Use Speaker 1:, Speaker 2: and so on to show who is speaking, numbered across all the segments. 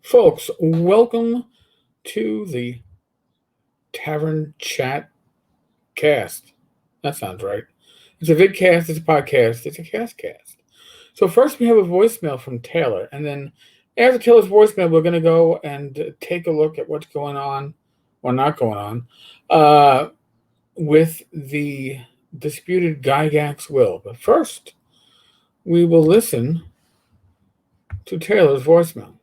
Speaker 1: Folks, welcome to the Tavern Chat Cast. That sounds right. It's a vidcast, it's a podcast, it's a cast. So first we have a voicemail from Taylor, and then after Taylor's voicemail, we're going to go and take a look at what's going on, or not going on, with the disputed Gygax will. But first, we will listen to Taylor's voicemail.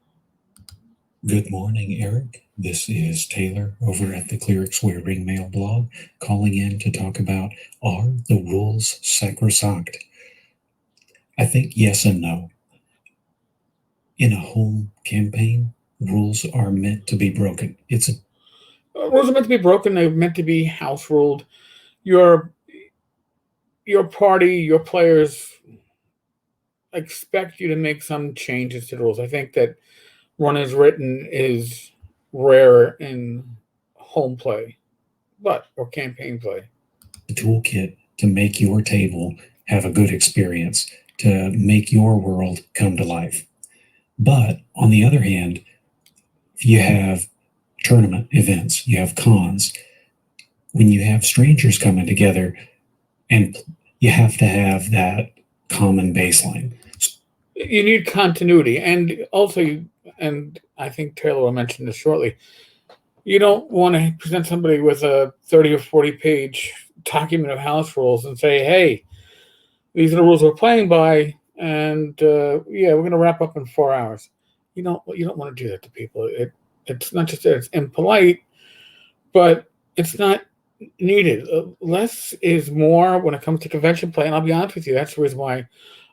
Speaker 2: Good morning, Eric. This is Taylor over at the Clerics Wear Ring Mail blog, calling in to talk about, are the rules sacrosanct? I think yes and no. In a home campaign, rules are meant to be broken.
Speaker 1: Rules are meant to be broken. They're meant to be house ruled. Your party, your players expect you to make some changes to the rules. I think that one as written is rare in home play, or campaign play.
Speaker 2: A toolkit to make your table have a good experience, to make your world come to life. But on the other hand, you have tournament events, you have cons. When you have strangers coming together, and you have to have that common baseline.
Speaker 1: You need continuity, and also, and I think Taylor will mention this shortly, you don't want to present somebody with a 30 or 40 page document of house rules and say, hey, these are the rules we're playing by, and we're going to wrap up in 4 hours. You don't want to do that to people. It's not just that it's impolite, but it's not needed. Less is more when it comes to convention play, and I'll be honest with you, that's the reason why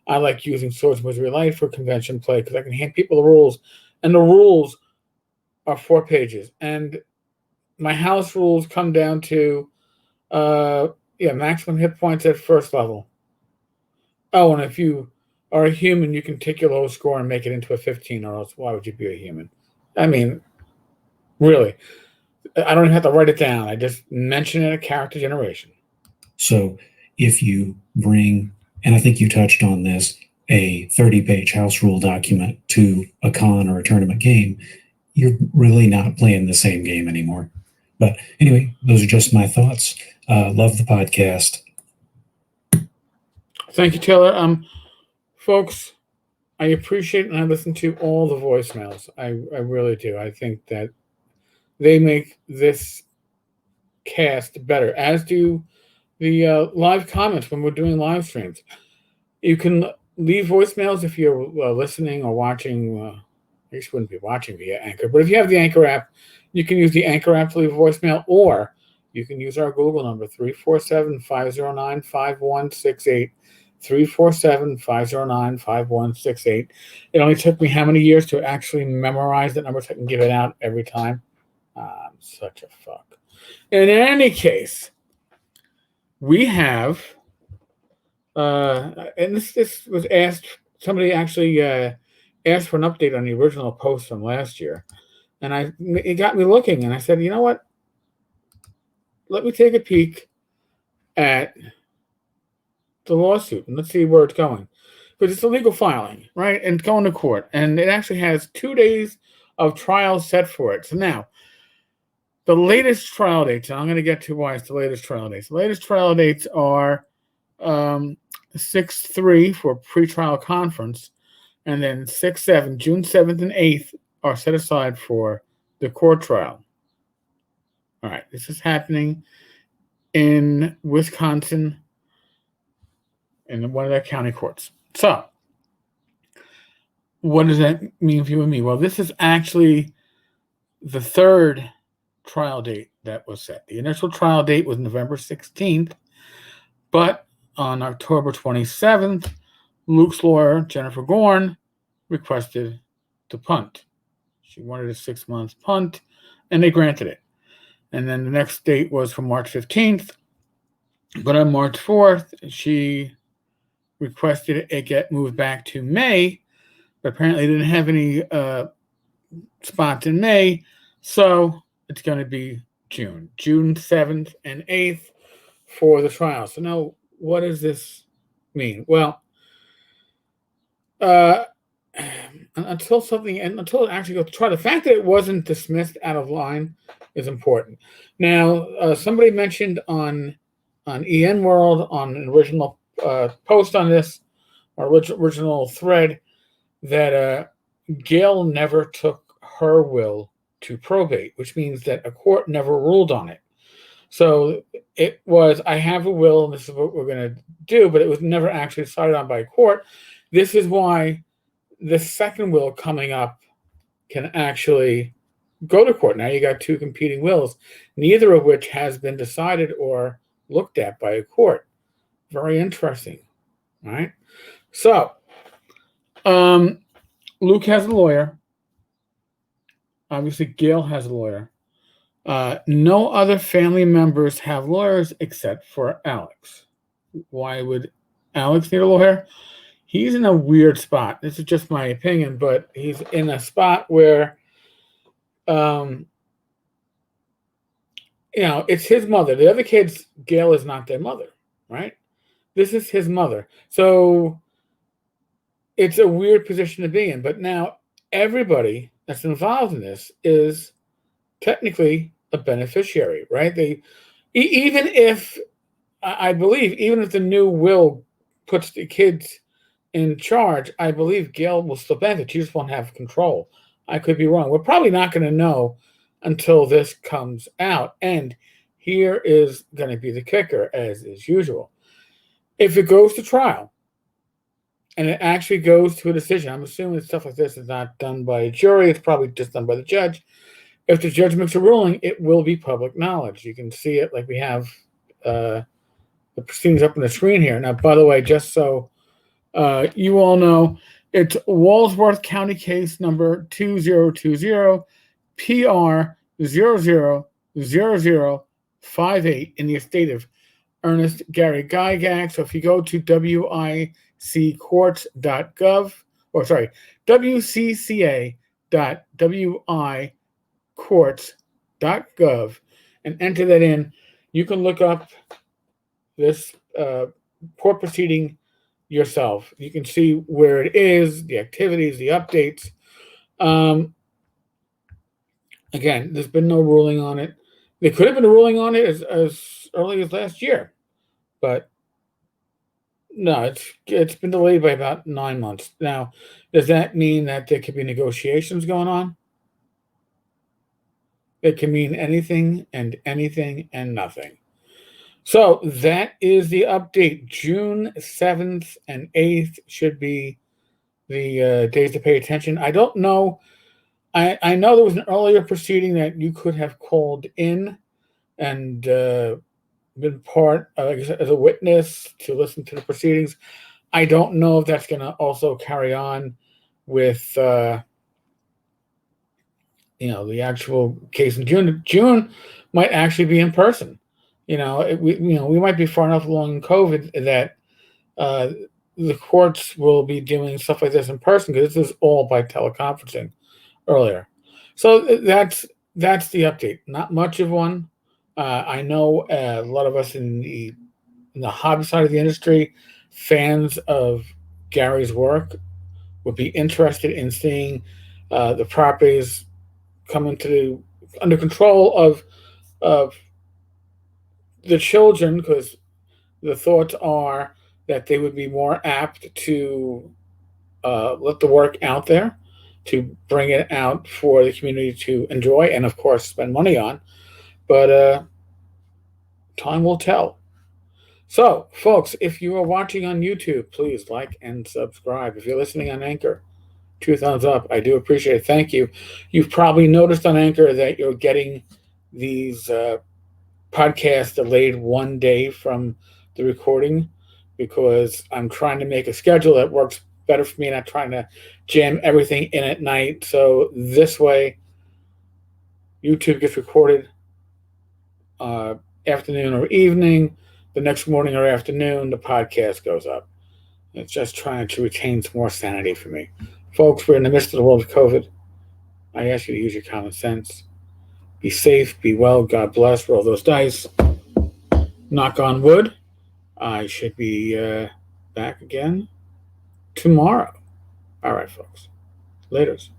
Speaker 1: I like using Swords and Wizardry Light for convention play, because I can hand people the rules, and the rules are 4 pages, and my house rules come down to maximum hit points at first level. Oh, and if you are a human, you can take your lowest score and make it into a 15, or else why would you be a human? I mean, really, I don't even have to write it down. I just mention it at character generation.
Speaker 2: So if you bring, and I think you touched on this, a 30-page house rule document to a con or a tournament game, you're really not playing the same game anymore. But anyway, those are just my thoughts. Love the podcast.
Speaker 1: Thank you, Taylor. Folks, I appreciate and I listen to all the voicemails. I really do. I think that they make this cast better, as do the live comments when we're doing live streams. You can leave voicemails if you're listening or watching. I guess you wouldn't be watching via Anchor, but if you have the Anchor app, you can use the Anchor app to leave a voicemail, or you can use our Google number, 347-509-5168, 347-509-5168. It only took me how many years to actually memorize that number so I can give it out every time? I'm such a fuck. In any case, we have, and this was asked, somebody actually asked for an update on the original post from last year. And it got me looking, and I said, you know what? Let me take a peek at the lawsuit, and let's see where it's going. Because it's a legal filing, right? And it's going to court. And it actually has 2 days of trial set for it. So now, the latest trial dates, and I'm going to get to why it's the latest trial dates. The latest trial dates are 6/3 for pretrial conference, and then 6/7, June 7th and 8th are set aside for the court trial. All right, this is happening in Wisconsin in one of their county courts. So, what does that mean for you and me? Well, this is actually the third trial date that was set. The initial trial date was November 16th, but on October 27th, Luke's lawyer, Jennifer Gorn, requested to punt. She wanted a 6-month punt, and they granted it. And then the next date was for March 15th, but on March 4th, she requested it get moved back to May, but apparently didn't have any spots in May, so it's going to be June 7th and 8th for the trial. So now, what does this mean? Well, until it actually goes to trial. The fact that it wasn't dismissed out of line is important. Now, somebody mentioned on EN World on an original post on this, or original thread, that Gail never took her will to probate, which means that a court never ruled on it. So it was, I have a will, and this is what we're going to do, but it was never actually decided on by a court. This is why the second will coming up can actually go to court. Now you got two competing wills, neither of which has been decided or looked at by a court. Very interesting, right? So, Luke has a lawyer. Obviously, Gail has a lawyer. No other family members have lawyers except for Alex. Why would Alex need a lawyer? He's in a weird spot. This is just my opinion, but he's in a spot where, it's his mother. The other kids, Gail is not their mother, right? This is his mother. So it's a weird position to be in. But now everybody that's involved in this is technically a beneficiary, right? Even if, I believe, even if the new will puts the kids in charge, I believe Gail will still benefit. She just won't have control. I could be wrong. We're probably not going to know until this comes out. And here is going to be the kicker, as is usual. If it goes to trial and it actually goes to a decision, I'm assuming that stuff like this is not done by a jury. It's probably just done by the judge. If the judge makes a ruling, it will be public knowledge. You can see it like we have the proceedings up on the screen here. Now, by the way, just so you all know, it's Walsworth County case number 2020 PR 000058 in the estate of Ernest Gary Gygax. So if you go to wiccourts.gov, or sorry, wcca.wicourts.gov, and enter that in, you can look up this court proceeding yourself. You can see where it is, the activities, the updates. Again, there's been no ruling on it. There could have been a ruling on it as early as last year, but no, it's been delayed by about 9 months. Now, does that mean that there could be negotiations going on? It can mean anything and nothing. So that is the update. June 7th and 8th should be the days to pay attention. I don't know. I know there was an earlier proceeding that you could have called in and been part as a witness to listen to the proceedings. I don't know if that's going to also carry on with the actual case in June. June might actually be in person. We might be far enough along in COVID that the courts will be doing stuff like this in person, because this is all by teleconferencing earlier. So that's the update. Not much of one. I know a lot of us in the hobby side of the industry, fans of Gary's work, would be interested in seeing the properties come under control of the children, because the thoughts are that they would be more apt to let the work out there, to bring it out for the community to enjoy and, of course, spend money on. But time will tell. So, folks, if you are watching on YouTube, please like and subscribe. If you're listening on Anchor, 2 thumbs up. I do appreciate it. Thank you. You've probably noticed on Anchor that you're getting these podcasts delayed 1 day from the recording, because I'm trying to make a schedule that works better for me, not trying to jam everything in at night. So this way, YouTube gets recorded afternoon or evening. The next morning or afternoon, the podcast goes up. It's just trying to retain some more sanity for me. Folks, we're in the midst of the world of COVID. I ask you to use your common sense. Be safe, be well, God bless. Roll those dice. Knock on wood. I should be back again tomorrow. All right, folks. Laters.